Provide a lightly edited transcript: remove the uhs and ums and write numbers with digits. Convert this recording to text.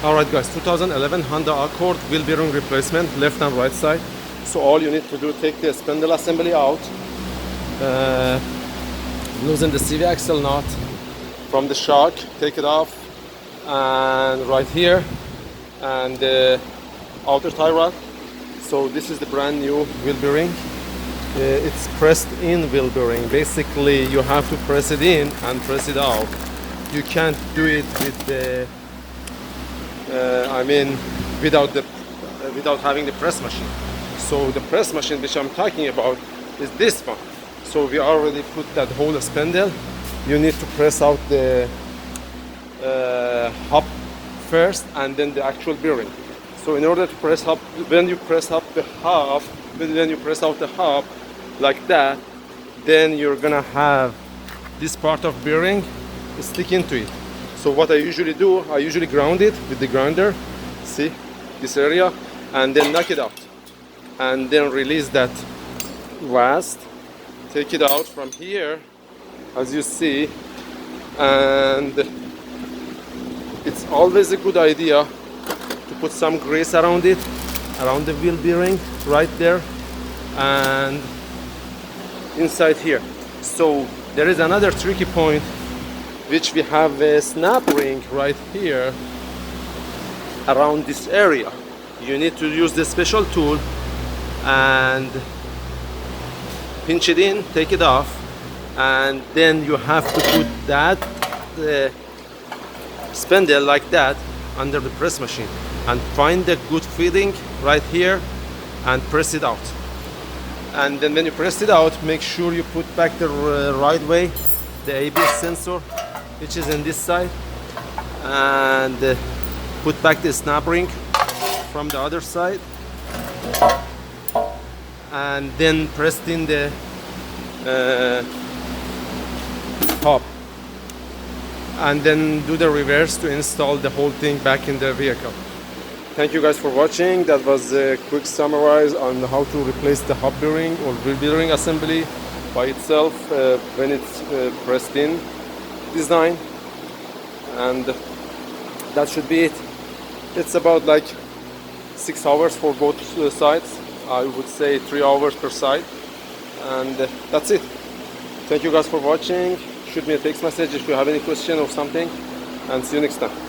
Alright guys, 2011 Honda Accord wheel bearing replacement, left and right side. So all you need to do, take the spindle assembly out, loosen the CV axle nut from the shock, take it off, and right here, and the outer tie rod. So this is the brand new wheel bearing. It's pressed in wheel bearing. Basically you have to press it in and press it out. You can't do it with the without having the press machine. So the press machine which I'm talking about is this one. So we already put that whole spindle. You need to press out the hub first and then the actual bearing. So in order to press up, when you press up the hub, when you press out the hub like that, then you're gonna have this part of bearing stick into it. So what I usually do, I usually ground it with the grinder, see this area, and then knock it out, and then release that last, take it out from here, as you see. And it's always a good idea to put some grease around it, around the wheel bearing, right there, and inside here. So there is another tricky point, which we have a snap ring right here around this area. You need to use the special tool and pinch it in, take it off, and then you have to put that spindle like that under the press machine and find the good fitting right here and press it out. And then when you press it out, make sure you put back the right way the ABS sensor, which is in this side, and put back the snap ring from the other side, and then press in the hub, and then do the reverse to install the whole thing back in the vehicle. Thank you guys for watching. That was a quick summarize on how to replace the hub bearing or wheel bearing assembly by itself when it's pressed in design. And that should be it. It's about like 6 hours for both sides. I would say 3 hours per side, and that's it. Thank you guys for watching. Shoot me a text message if you have any question or something, and see you next time.